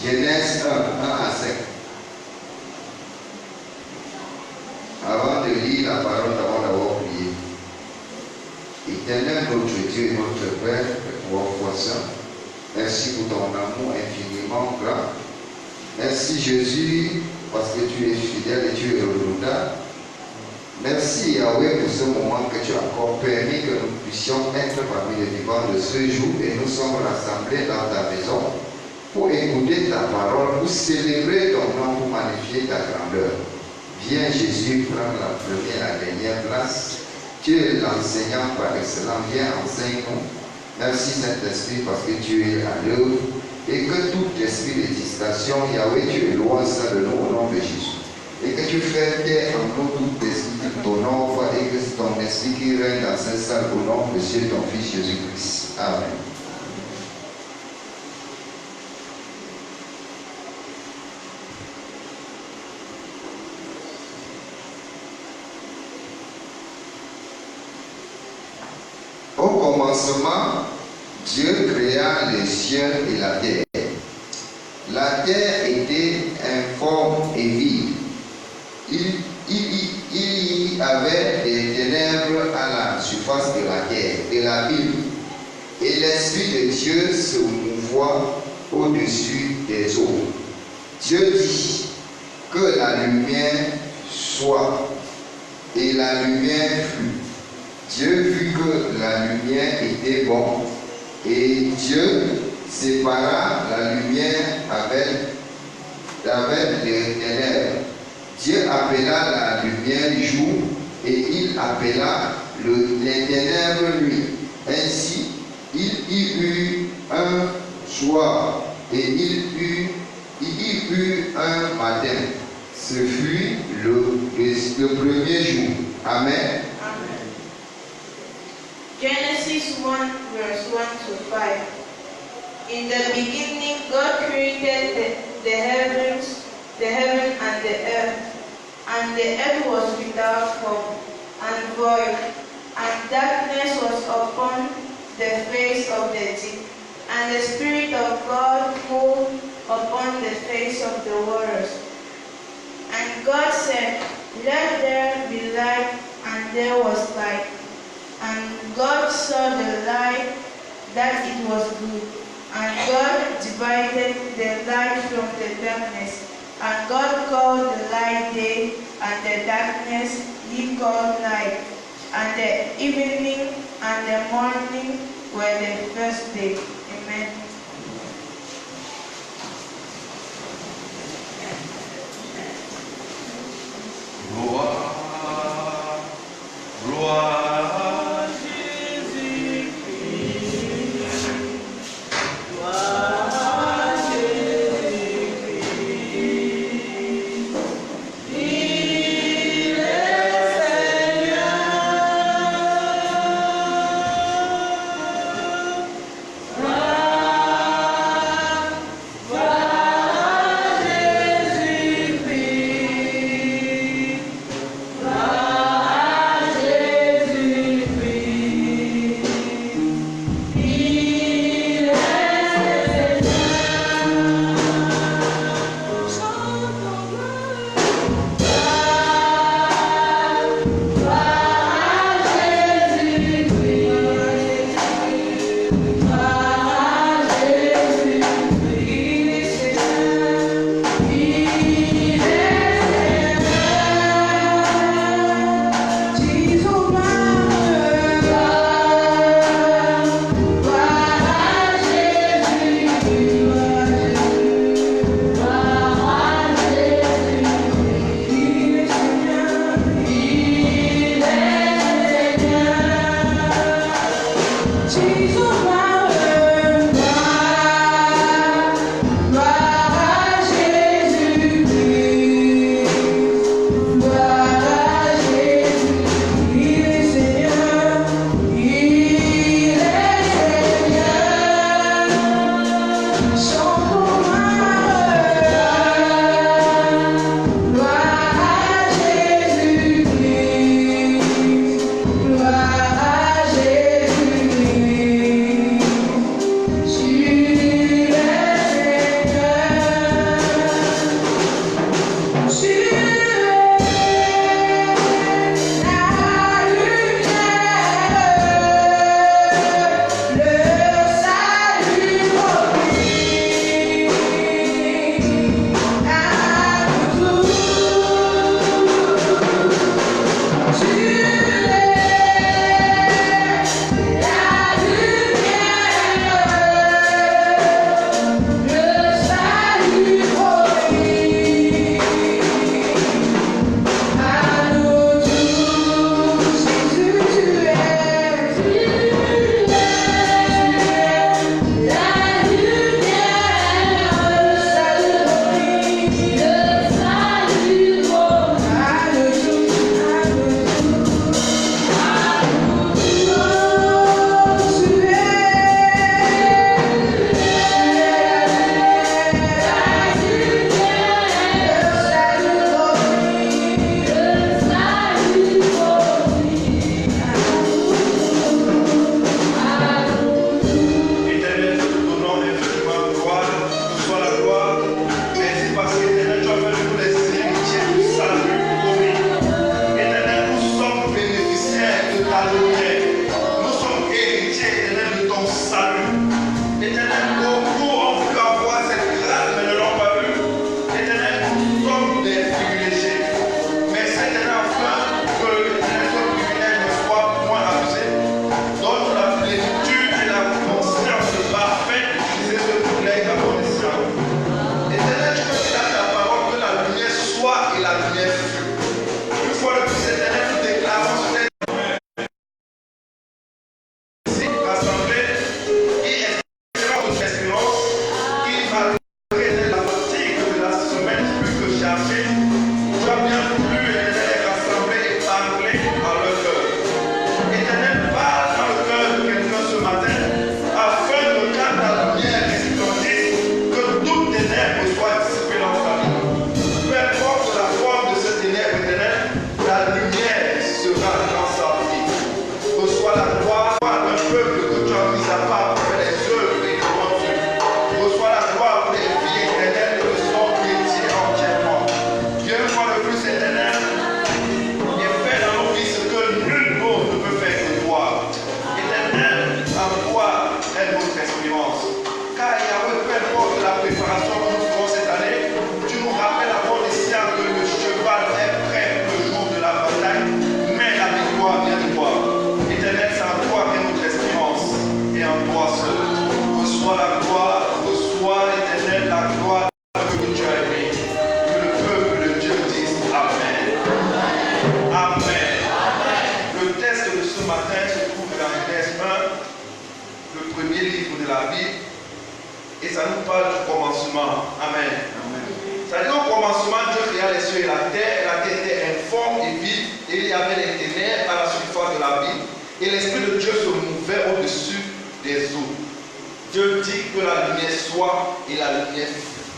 Genèse 1, 1 à 5. Avant de lire la parole, avant d'avoir prié. Éternel notre Dieu et notre Père, pour ça, merci pour ton amour infiniment grand. Merci Jésus, parce que tu es fidèle et tu es redoutable. Merci Yahweh pour ce moment que tu as encore permis que nous puissions être parmi les vivants de ce jour et nous sommes rassemblés dans ta maison pour écouter ta parole, pour célébrer ton nom, pour magnifier ta grandeur. Viens Jésus prendre la première et la dernière place. Tu es l'enseignant par excellence, viens enseigne-nous. Merci Saint-Esprit parce que tu es à l'œuvre et que tout esprit de distraction, Yahweh, tu éloignes ça de nous au nom de Jésus. Et que tu fais taire en nous tout esprit de ton nom et que c'est ton esprit qui règne dans cette salle au nom de Dieu, ton Fils Jésus-Christ. Amen. Au commencement, Dieu créa les cieux et la terre. La terre était informe et vide. Il y avait des ténèbres à la surface de la terre, de la Bible. Et l'Esprit de Dieu se mouvait au-dessus des eaux. Dieu dit que la lumière soit, et la lumière fut. Dieu vit que la lumière était bonne, et Dieu sépara la lumière avec les ténèbres. Dieu appela la lumière jour, et il appela les ténèbres nuit. Ainsi, il y eut un soir, et il y eut un matin. Ce fut le premier jour. Amen. Genesis 1, verse 1 to 5. In the beginning, God created the heaven and the earth was without form and void, and darkness was upon the face of the deep, and the Spirit of God moved upon the face of the waters. And God said, "Let there be light," and there was light. And God saw the light, that it was good. And God divided the light from the darkness. And God called the light day, and the darkness He called night. And the evening and the morning were the first day. Amen. Gloire. Wow. la gloire, reçois éternel la gloire que tu as aimée. Que le peuple de Dieu dise Amen. Amen. Le texte de ce matin se trouve dans Genèse 1, le premier livre de la Bible, et ça nous parle du commencement. Amen. C'est-à-dire au commencement, Dieu créa les cieux et la terre était informe et vide, et il y avait les ténèbres à la surface de l'abîme, et l'Esprit de Dieu se mouvait au-dessus des eaux. Dieu dit que la lumière soit, et la lumière fut.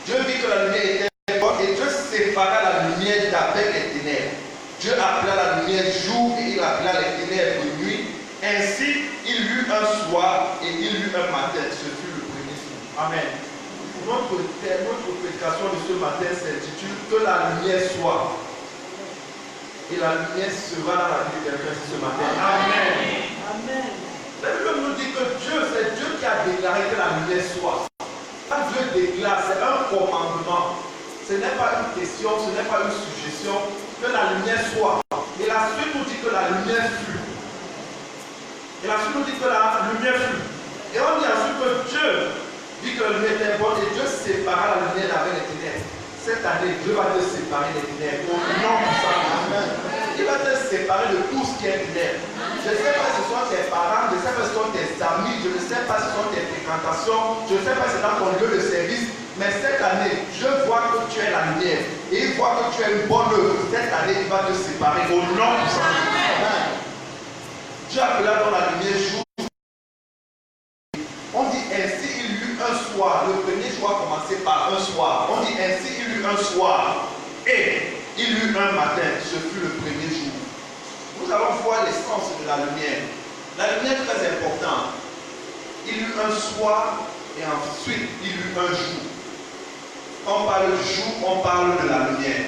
Dieu vit que la lumière était bonne, et Dieu sépara la lumière d'avec les ténèbres. Dieu appela la lumière jour, et il appela les ténèbres nuit. Ainsi, il y eut un soir, et il y eut un matin. Ce fut le premier jour. Amen. Notre prédication de ce matin s'intitule Que la lumière soit. Et la lumière sera dans la vie de quelqu'un ce matin. Amen. Amen. La Bible nous dit que Dieu, c'est Dieu qui a déclaré que la lumière soit. Quand Dieu déclare, c'est un commandement. Ce n'est pas une question, ce n'est pas une suggestion. Que la lumière soit. Et la suite nous dit que la lumière fut. Et la suite nous dit que la lumière fut. Et on dit ensuite que Dieu dit que la lumière était bonne et Dieu sépara la lumière avec les ténèbres. Cette année, Dieu va te séparer des ténèbres. Au nom de sa Amen. Il va te séparer de tout ce qui est ténèbres. Je ne sais pas si ce sont tes parents, je ne sais pas si ce sont tes amis, je ne sais pas si ce sont tes fréquentations, je ne sais pas si c'est dans ton lieu de service, mais cette année, je vois que tu es la lumière et il voit que tu es une bonne œuvre. Cette année, il va te séparer au nom de sa Amen. Dieu appela dans la lumière jour. On dit ainsi il y eut un soir. Le premier jour a commencé par un soir. On dit ainsi il y eut un soir. Et il y eut un matin. Ce fut le premier jour. Nous allons voir l'essence de la lumière. La lumière est très importante. Il y eut un soir et ensuite il y eut un jour. Quand on parle du jour, on parle de la lumière.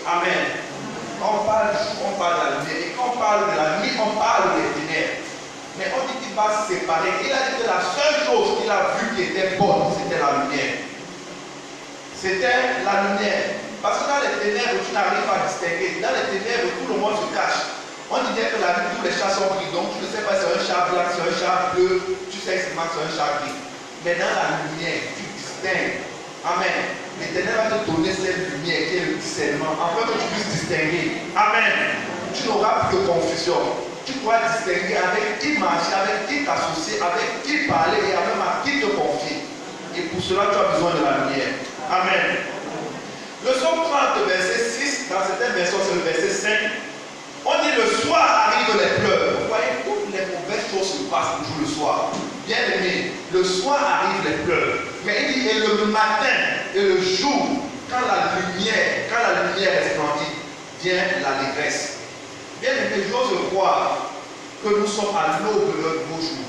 Amen. Quand on parle du jour, on parle de la lumière. Et quand on parle de la nuit, on parle des ténèbres. Mais on dit qu'il va se séparer. Il a dit que la seule chose qu'il a vue qui était bonne, c'était la lumière. C'était la lumière. Parce que dans les ténèbres, tu n'arrives pas à distinguer. Dans les ténèbres, tout le monde se cache. On disait que la nuit, tous les chats sont gris. Donc tu ne sais pas si c'est un chat blanc, si c'est un chat bleu. Tu sais que c'est un chat gris. Mais dans la lumière, tu distingues. Amen. L'Éternel va te donner cette lumière qui est le discernement, afin que tu puisses distinguer. Amen. Tu n'auras plus de confusion. Tu pourras distinguer avec qui marcher, avec qui t'associer, avec qui parler et même à qui te confier. Et pour cela, tu as besoin de la lumière. Amen. Le psaume 30, verset 6, dans certaines versions, c'est le verset 5. On dit le soir arrivent les pleurs. Vous voyez, toutes les mauvaises choses se passent toujours le soir. Bien aimé, le soir arrivent les pleurs. Mais il dit, et le matin et le jour, quand la lumière resplendit, vient l'allégresse. Bien aimé, j'ose croire que nous sommes à l'aube de notre beau jour.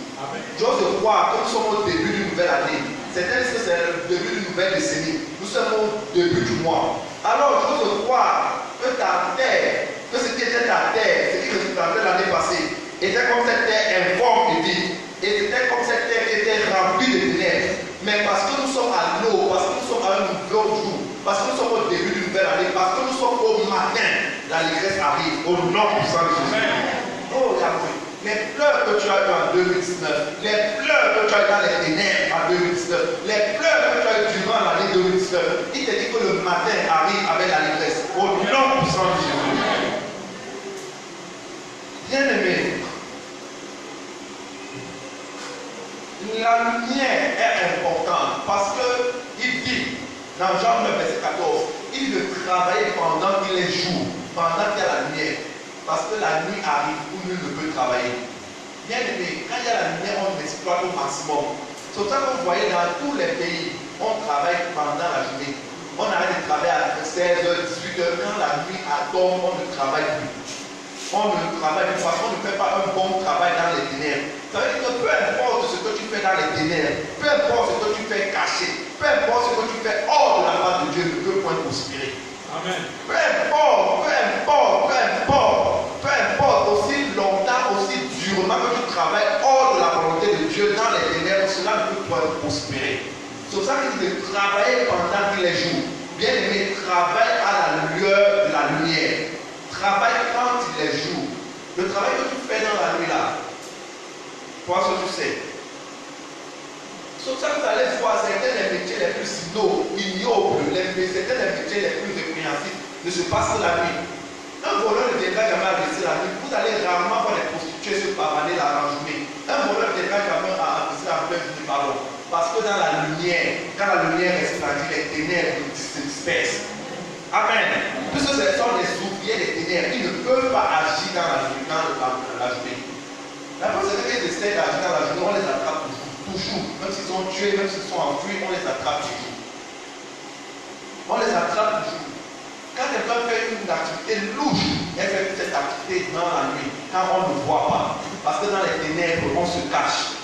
J'ose croire que nous sommes au début d'une nouvelle année. Certains disent que c'est le début d'une nouvelle décennie. Nous sommes au début du mois. Alors j'ose croire que ta terre, que ce qui était ta terre, ce qui se passait l'année passée, était comme cette terre informe et vide. Et c'était comme cette terre qui était remplie de ténèbres. Mais parce que nous sommes à l'aube, parce que nous sommes à un nouveau jour, parce que nous sommes au début d'une nouvelle année, parce que nous sommes au matin, l'allégresse arrive au nom puissant de Jésus. Oh Yahweh, les pleurs que tu as eu en 2019, les pleurs que tu as eu dans les ténèbres en 2019, les pleurs que tu as eu durant l'année 2019, il te dit que le matin arrive avec l'allégresse au nom puissant de Jésus. Bien aimé, la lumière est importante parce qu'il dit dans Jean 9, verset 14, il dit de travailler pendant qu'il est jour, pendant qu'il y a la lumière. Parce que la nuit arrive où nul ne peut travailler. Bien aimé, quand il y a la lumière, on exploite au maximum. C'est pour ça que vous voyez dans tous les pays, on travaille pendant la journée. On arrête de travailler à 16h, 18h. Quand la nuit tombe, on ne travaille plus. On ne travaille plus parce qu'on ne fait pas un bon travail dans les ténèbres. Ça veut dire que peu importe ce que tu fais dans les ténèbres, peu importe ce que tu fais caché, peu importe ce que tu fais hors de la face de Dieu, ne peut point prospérer. Amen. Peu importe, aussi longtemps, aussi durement que tu travailles hors de la volonté de Dieu dans les ténèbres, cela ne peut pas prospérer. C'est pour ça qu'il dit de travailler pendant qu'il est jour. Bien aimé, travaille à la lueur de la lumière. Travaille quand il est jour. Le travail que tu fais dans la nuit là, toi ce que tu sais, C'est pour ça que vous allez voir certains des métiers les plus ignobles, certains des métiers les plus répréhensibles ne se passent que la nuit. Un voleur ne viendra jamais agresser la nuit. Vous allez rarement voir les prostituées se pavaner la journée. Un voleur ne viendra jamais agresser la pleine du ballon. Parce que dans la lumière, quand la lumière resplendit, les ténèbres se dispersent. Amen. Puisque ce sont les ouvriers des ténèbres, ils ne peuvent pas agir dans la journée. La première chose qu'ils essaient d'agir dans la journée, on les attrape toujours. Même s'ils sont tués, même s'ils sont enfuis, on les attrape toujours. On les attrape toujours. Quand quelqu'un fait une activité louche, elle fait cette activité dans la nuit, quand on ne voit pas. Parce que dans les ténèbres, on se cache.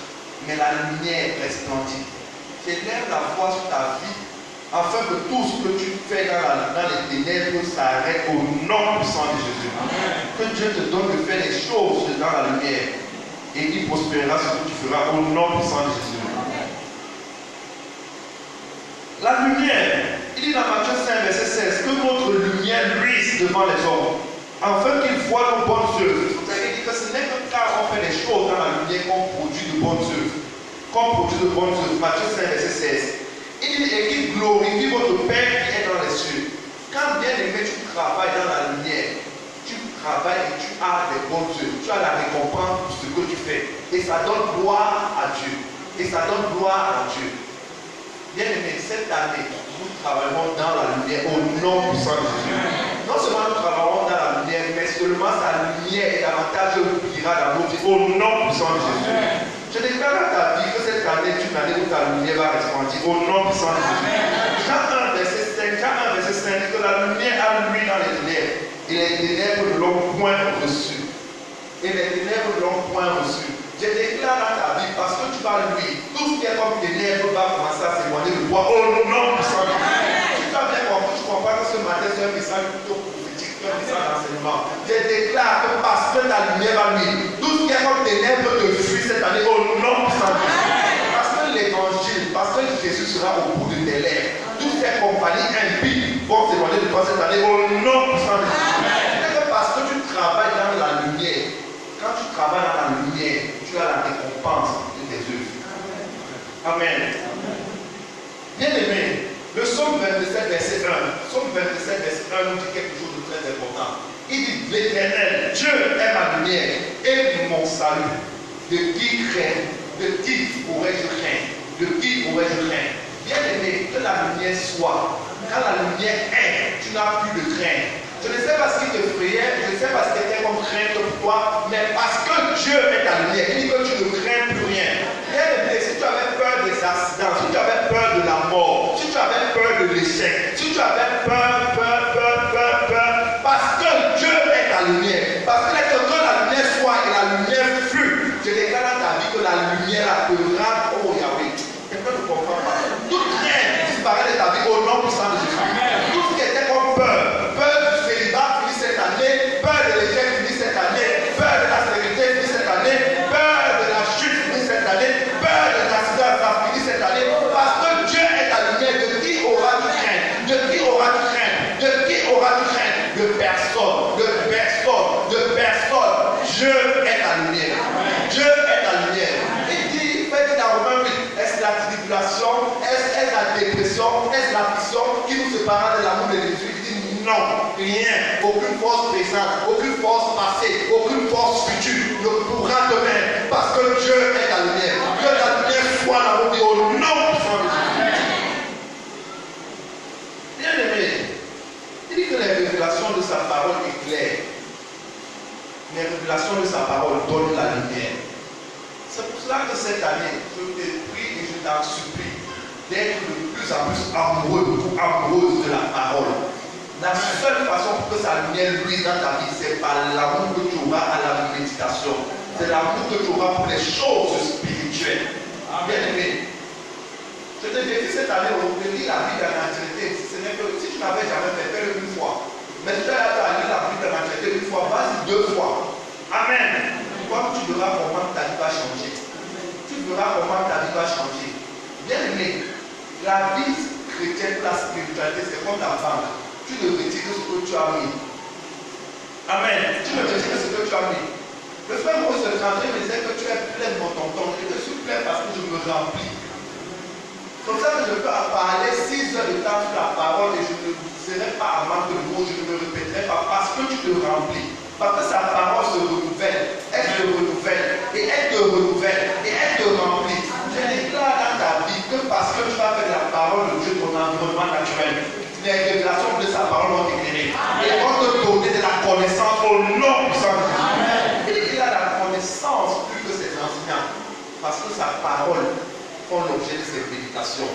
Mais la lumière resplendit. Élève la voix sur ta vie, afin que tout ce que tu fais dans les ténèbres s'arrête au nom puissant de Jésus. Amen. Que Dieu te donne de faire les choses dans la lumière. Et il prospérera ce que tu feras au nom puissant de Jésus. Amen. La lumière, il dit dans Matthieu 5, verset 16, que notre lumière luise devant les hommes, afin qu'ils voient nos bonnes œuvres. C'est pour ça qu'il dit que ce n'est que quand on fait les choses dans la lumière qu'on produit de bonnes œuvres. Qu'on produit de bonnes œuvres. Matthieu 5, verset 16. Il dit, et qu'il glorifie votre Père qui est dans les cieux. Quand bien aimé, tu travailles dans la lumière, tu travailles et tu as des bonnes œuvres. Tu as la récompense pour ce que tu fais. Et ça donne gloire à Dieu. Et ça donne gloire à Dieu. Bien aimé, cette année, nous travaillerons dans la lumière au nom puissant de Jésus. Non seulement nous travaillerons dans la lumière, mais seulement sa lumière est davantage brillera dans nos vies au nom puissant de Jésus. Je déclare à ta vie que cette année est une année où ta lumière va resplendir au nom puissant de Jésus. Jean 1, verset 5, dit que la lumière a lui dans les ténèbres, et les ténèbres ne l'ont point reçu. Et les ténèbres ne l'ont point reçu. Je déclare à ta vie, parce que tu vas lui, tout ce qui est comme ténèbres va commencer à s'éloigner de toi au nom puissant de Jésus. Si tu as bien compris, tu comprends que ce matin c'est un message plutôt prophétique, un message d'enseignement. Je déclare que parce que ta lumière va lui, tout ce qui est comme ténèbres te fuit cette année au nom puissant de Jésus. Parce que l'évangile, parce que Jésus sera au bout de tes lèvres, toutes ces compagnies impies vont s'éloigner de toi cette année au nom puissant de Jésus. Parce que tu travailles dans la lumière. Quand tu travailles dans la lumière, tu as la récompense de tes œuvres. Amen. Bien aimé, le psaume 27, verset 1. Psaume 27, verset 1 nous dit quelque chose de très important. Il dit, l'Éternel, Dieu est ma lumière et mon salut. De qui craindre? De qui pourrais-je craindre? De qui pourrais-je craindre? Bien aimé, que la lumière soit. Quand la lumière est, tu n'as plus de crainte. Je ne sais pas ce qui te frayait, je ne sais pas ce qui était comme crainte pour toi, mais parce que Dieu est ta lumière, il dit que tu ne crains plus rien. Bien aimé, si tu avais peur des accidents, si tu avais peur de la mort, si tu avais peur de l'échec, si tu avais peur, parce que Dieu est ta lumière, parce que la lumière soit et la lumière fut, je déclare à ta vie que la lumière appellera, oh Yahweh, quelqu'un ne comprend pas. Toute crainte disparaît de ta vie au nom puissant de Jésus. Tout ce qui était comme peur du célibat finit cette année, peur de l'échec finit cette année, peur de la stérilité finit cette année, peur de la chute finit cette année, peur de l'accident ça finit cette année, parce que Dieu est ta lumière. De qui auras-tu crainte? De qui auras-tu crainte? De qui auras-tu crainte? De personne, de personne, de personne. Dieu est ta lumière. Dieu est ta lumière. Il dit, dans Romains 8, est-ce la tribulation, est-ce la dépression, est-ce l'affliction qui nous séparera de l'amour de Jésus? Il dit non, rien, aucune force présente, aucune force passée, aucune force future ne pourra te mettre parce que Dieu est ta lumière. Que la lumière soit dans nos vies au nom puissant de Jésus. Bien aimé, il dit que les révélations de sa parole éclairent. Les révélations de sa parole donnent la lumière. C'est pour cela que cette année, je te prie et je t'en supplie d'être de plus en plus amoureux ou amoureuse de la parole. La seule façon pour que sa lumière luise dans ta vie, c'est par l'amour que tu auras à la méditation. C'est l'amour que tu auras pour les choses spirituelles. Bien aimé, je te défie cette année de lire la Bible en entièreté. Si tu n'avais jamais fait, fais-le une fois. Mais si tu as lire la Bible en entièreté une fois, vas-y 2 fois. Amen. Toi, tu verras comment ta vie va changer. Tu verras comment ta vie va changer. Bien aimé, la vie chrétienne, la spiritualité, c'est comme la banque. Tu ne retires que ce que tu as mis. Amen. Tu ne retires que ce que tu as mis. Le frère Maurice de Candré me disait que tu es plein de mon tonton. Je suis plein parce que je me remplis. Comme ça que je peux parler 6 heures de temps sur la parole et je ne serai pas à manque de mots, je ne me répéterai pas parce que tu te remplis. Parce que sa parole se renouvelle, elle te renouvelle, et elle te renouvelle, et elle te remplit. Je déclare dans ta vie que parce que tu vas faire la parole de Dieu, ton environnement naturel, les révélations de sa parole vont t'éclairer. Et vont te donner de la connaissance au nom puissant de Jésus. Il a la connaissance plus que ses enseignants, parce que sa parole fait l'objet de ses méditations.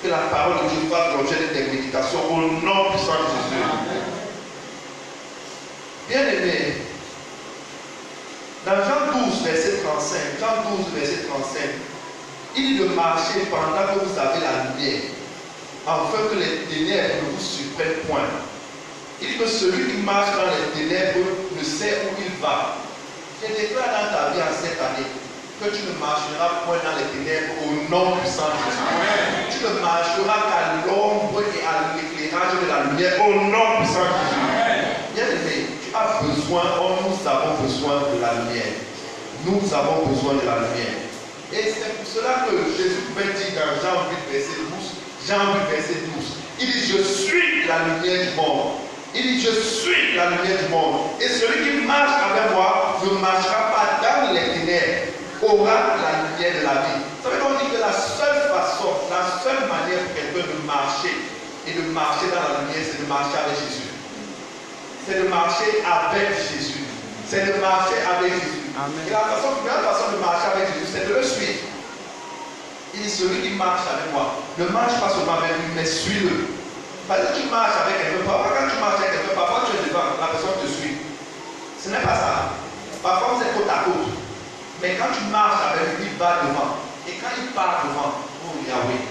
Que la parole de Dieu fasse l'objet de tes méditations au nom puissant de Jésus. Bien-aimé, dans Jean 12, verset 35, il dit de marcher pendant que vous avez la lumière, afin que les ténèbres ne vous surprennent point. Il dit que celui qui marche dans les ténèbres ne sait où il va. Je déclare dans ta vie en cette année que tu ne marcheras point dans les ténèbres au nom puissant de Jésus. Tu ne marcheras qu'à l'ombre et à l'éclairage de la lumière au nom puissant de Jésus. Bien-aimé, tu as besoin, nous avons besoin de la lumière. Nous avons besoin de la lumière. Et c'est pour cela que Jésus pouvait dire dans Jean 8, verset 12, il dit, je suis la lumière du monde. Il dit, je suis la lumière du monde. Et celui qui marche avec moi ne marchera pas dans les ténèbres, aura la lumière de la vie. Ça veut donc dire que la seule façon, la seule manière pour quelqu'un de marcher et de marcher dans la lumière, c'est de marcher avec Jésus. C'est de marcher avec Jésus. C'est de marcher avec Jésus. Amen. Et la meilleure façon de marcher avec Jésus, c'est de le suivre. Il dit, celui qui marche avec moi, ne marche pas seulement avec lui, mais suis-le. Parce que tu marches avec quelqu'un, parfois quand tu marches avec quelqu'un, parfois tu es devant, la personne te suit. Ce n'est pas ça. Parfois vous êtes côte à côte. Mais quand tu marches avec lui, il va devant. Et quand il part devant, oh Yahweh,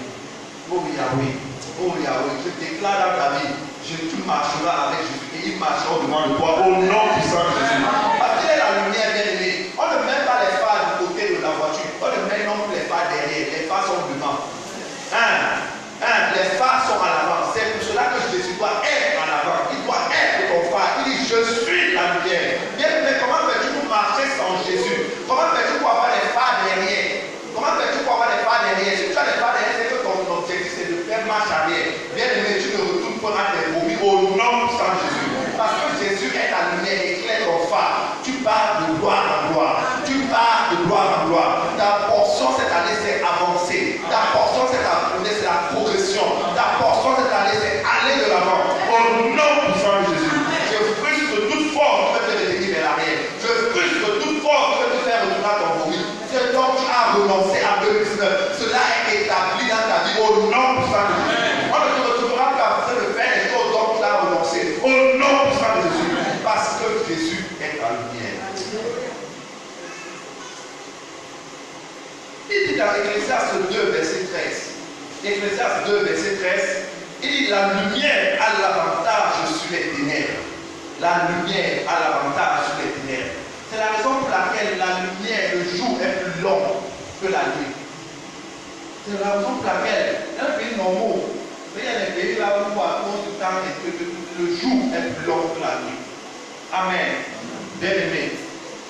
oh Yahweh, oh Yahweh, je déclare dans ta vie, tu marcheras avec Jésus et il marchera devant de toi au nom puissant de Jésus. Parce qu'il est la lumière bien-aimée. On ne met pas les phares du côté de la voiture. On ne met non plus les phares derrière. Les phares sont devant. Les phares sont à l'avant. C'est pour cela que Jésus doit être en avant. Il doit être ton phare. Il dit, je suis la lumière. Bien-aimé, comment fais-tu pour marcher sans Jésus? Comment fais-tu pour avoir les phares derrière? Comment fais-tu pour avoir les phares derrière? Si tu as les phares derrière, c'est que ton objectif c'est de faire marche arrière. Bien-aimé, tu ne retournes pas à tes vomis au nom de Jésus. Parce que Jésus est la lumière, éclaire ton phare. Tu pars de gloire en gloire. Tu pars de gloire en gloire. Ta portion cette année c'est avancer. Ta portion cette année c'est la progression. Ta portion cette année c'est aller de l'avant. Au nom de Jésus. Je frustre de toute force qui peut te détenir vers l'arrière. Je frustre de toute force qui peut te faire retourner à ton vomi. C'est donc tu as renoncé à 2019. Cela est établi dans ta vie au nom de Jésus. On ne te retrouvera pas en train de faire les choses dont tu as renoncé. Au nom de Jésus. Parce que Jésus est la lumière. Il dit dans Ecclésiaste 2, verset 13. Ecclésiaste 2, verset 13. Il dit la lumière a l'avantage sur les ténèbres. La lumière a l'avantage sur les ténèbres. C'est la raison pour laquelle la lumière, le jour est plus long que la nuit. C'est la raison pour laquelle, dans les pays normaux, il y a des pays là où à cause du temps, le jour est plus long que la nuit. Amen. Bien-aimé,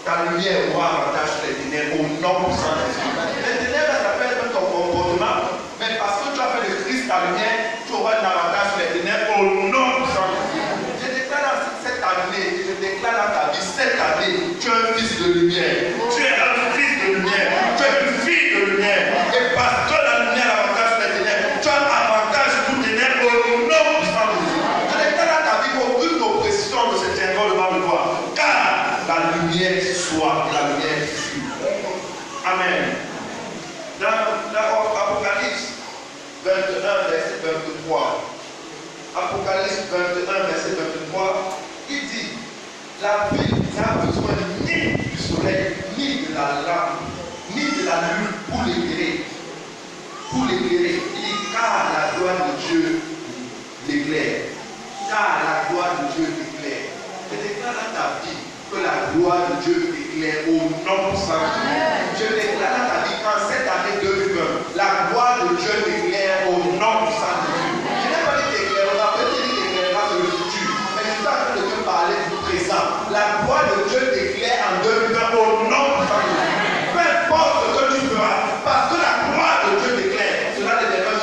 ta lumière aura avantage sur les ténèbres au nom de Jésus. Les ténèbres, ça peut être ton comportement, mais parce que tu as fait de Christ ta lumière, tu auras un avantage sur les ténèbres au nom de Jésus. Je déclare dans cette année, je déclare dans ta vie, cette année, tu es un fils de lumière. Tu es un fils de lumière. Tu es une fille de lumière. Et parce que la lumière a avantage sur les ténèbres, tu as un avantage sur toutes les ténèbres au nom de Jésus. Je déclare dans ta vie qu'aucune oppression ne se tiendra devant le toi. Car la lumière soit, la lumière fut. Amen. Dans Apocalypse 21, verset 23. Apocalypse 21, verset 23, il dit, la vie n'a besoin ni du soleil, ni de la lampe, ni de la lune pour l'éclairer. Pour l'éclairer. Il dit, car la gloire de Dieu l'éclaire. Car la gloire de Dieu l'éclaire. Je déclare dans ta vie que la gloire de Dieu t'éclaire au nom de Jésus. Je déclare dans ta vie qu'en cette année 2020, la gloire de Dieu t'éclaire au nom de Jésus. Je n'ai pas dit t'éclairera, peut-être qu'il t'éclairera sur le futur, mais je suis en train de te parler du présent. La gloire de Dieu t'éclaire en 2020 au nom de Jésus. Peu importe ce que tu feras, parce que la gloire de Dieu t'éclaire, cela ne dépend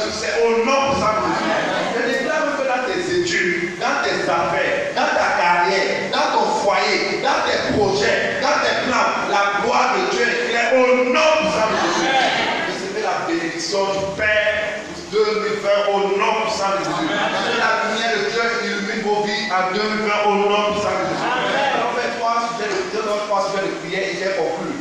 bénédiction du Père pour 2020 au nom puissant de Jésus. Que la lumière de Dieu illumine vos vies en 2020 au nom puissant de Jésus. On fait trois sujets de prière et j'ai conclu.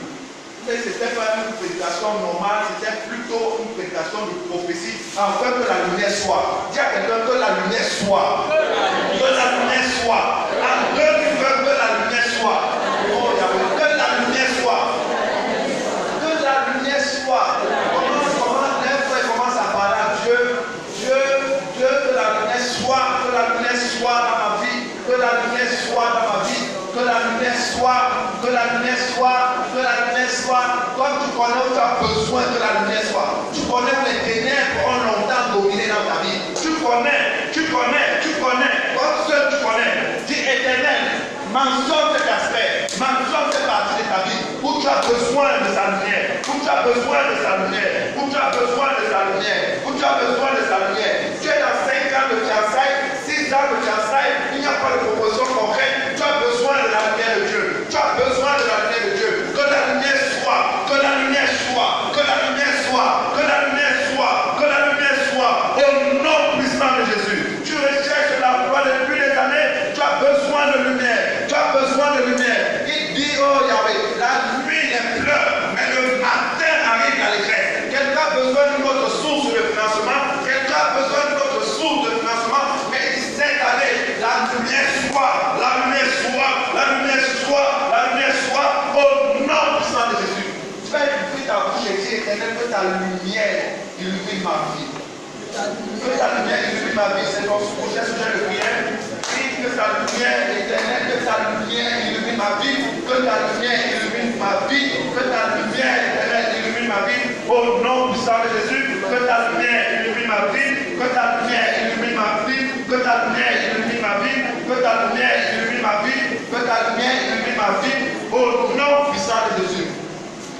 C'était pas une prédication normale, c'était plutôt une prédication de prophétie afin que la lumière soit. Dis à quelqu'un que la lumière soit. Que la lumière soit. En 2020, que la lumière soit. Oh Yahweh, que la lumière soit. Que la lumière soit. Commence à parler à Dieu. Dieu, que la lumière soit. Que la lumière soit dans ma vie. Que la lumière soit dans ma vie. Que la lumière soit. Que la lumière soit. Que la lumière soit. Toi, tu connais où tu as besoin que la lumière soit. Tu connais où les ténèbres ont longtemps dominé dans ta vie. Tu connais. Toi seul, tu connais. Dis éternel, mentionne cet aspect, mentionne cette partie de ta vie où tu as besoin de sa lumière, où tu as besoin de sa lumière, où tu as besoin de sa lumière, où tu as besoin de sa lumière. Tu es dans 5 ans de fiançailles, 6 ans de fiançailles, il n'y a pas de proposition concrète. Tu as besoin de la lumière de Dieu. Tu as besoin de la lumière de Dieu. Que la lumière soit, que la lumière soit, que la lumière soit, que la lumière soit, que la lumière soit, au nom puissant de Jésus. Tu recherches la foi depuis des années, tu as besoin de lumière, tu as besoin de lumière. Il dit, oh Yahweh, la nuit les pleure, mais le matin arrive l'allégresse. Quelqu'un a besoin d'une autre source de financement, quelqu'un a besoin d'une autre source de financement, mais il dit cette année, la lumière soit, la lumière soit, la lumière soit, la lumière soit, au nom puissant de Jésus. Tu vas écouter ta bouche et dire, éternel, que ta lumière illumine ma vie. Que ta lumière illumine ma vie, c'est ton prochain sujet de prière. Dis que ta lumière éternelle, que ta lumière illumine ma vie, que ta lumière illumine ma vie, que ta lumière éternelle illumine ma vie, au nom puissant de Jésus, que ta lumière illumine ma vie, que ta lumière illumine ma vie, que ta lumière illumine ma vie, que ta lumière illumine ma vie, que ta lumière illumine ma vie, au nom puissant de Jésus.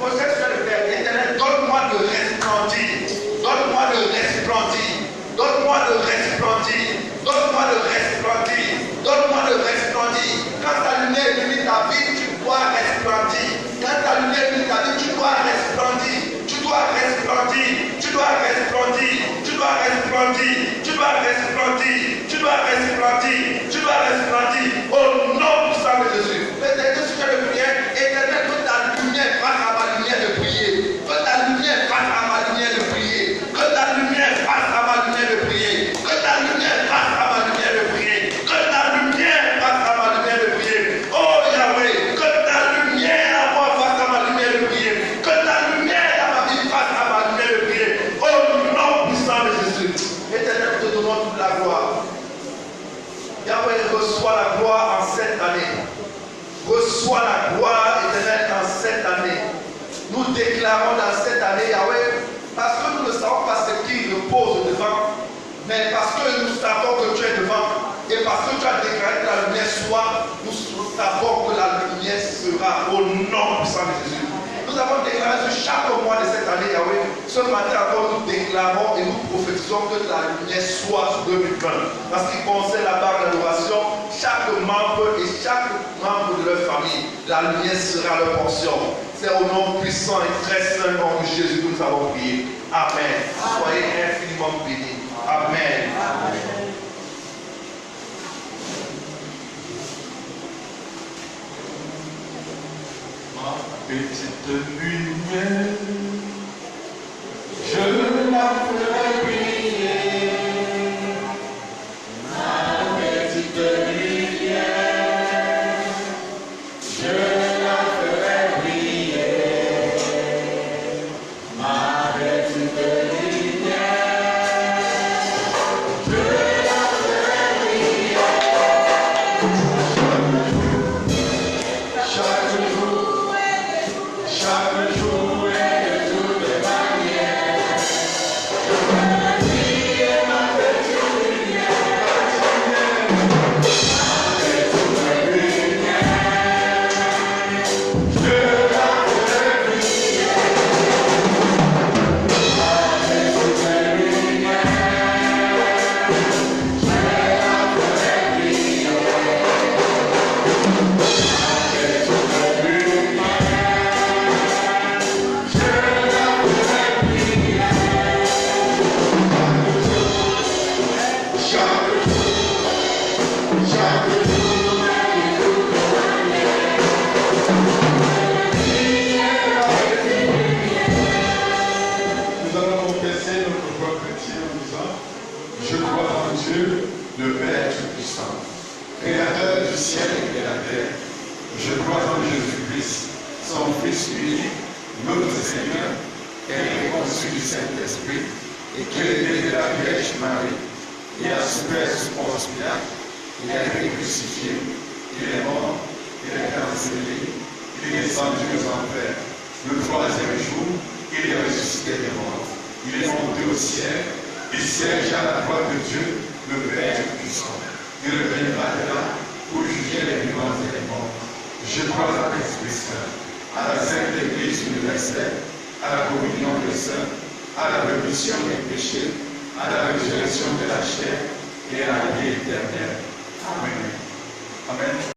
Prochain sujet de prière, éternel, donne-moi de resplendir. Donne-moi de resplendir. Donne-moi de resplendir. Donne-moi de resplendir. Donne-moi de resplendir. Quand ta lumière illumine ta vie, tu dois resplendir. Quand ta lumière illumine ta vie, tu dois resplendir. Tu dois resplendir. Tu dois resplendir. Tu dois resplendir. Tu dois resplendir. Tu dois resplendir. Tu dois resplendir. Au nom puissant de Jésus. Le dernier sujet de prière, éternel, que ta lumière fasse à ma lumière de prier. Que ta lumière fasse à ma lumière de prier. Que ta lumière fasse à ma lumière de prier. Que ta lumière fasse à ma lumière de prier. Que ta lumière fasse à ma lumière de prier. Oh Yahweh, que ta lumière à moi fasse à ma lumière de prier. Que ta lumière à ma vie fasse à ma lumière de prier. Au nom puissant de Jésus. Éternel, nous te donnons toute la gloire. Yahweh, reçois la gloire en cette année. Reçois la gloire éternelle en cette année. Nous déclarons dans cette année, Yahweh, parce que nous ne savons pas ce qui repose devant, mais parce que nous savons que tu es devant, et parce que tu as déclaré que la lumière soit, nous savons que la lumière sera au nom puissant de Jésus. Nous avons déclaré sur chaque mois de cette année, Yahweh. Ce matin encore, nous déclarons et nous prophétisons que la lumière soit sur 2020. Parce qu'il concerne la barre d'adoration, chaque membre et chaque membre de leur famille, la lumière sera leur portion. C'est au nom puissant et très saint de Jésus que nous avons prié. Amen. Soyez infiniment bénis. Amen. Amen. Petite lumière, je la ferai briller. Ma petite lumière, je la ferai briller. Ma petite lumière, je la ferai briller. Chaque jour. Chaque jour Dieu, le Père Tout-Puissant, Créateur du ciel et de la terre, je crois en Jésus-Christ, son Fils unique, notre Seigneur, qui a été conçu du Saint-Esprit et qui est né de la Vierge Marie. Il a souffert sous Ponce Pilate, il a été crucifié, il est mort, il est enseveli, il est descendu aux enfers. Le troisième jour, il est ressuscité des morts. Il est monté au ciel, il siège à la droite de Dieu, le Père Tout-Puissant. Il reviendra de là pour juger les vivants et les morts. Je crois à l'Esprit Saint, à la Sainte Église universelle, à la communion des saints, à la rémission des péchés, à la résurrection de la chair et à la vie éternelle. Amen. Amen.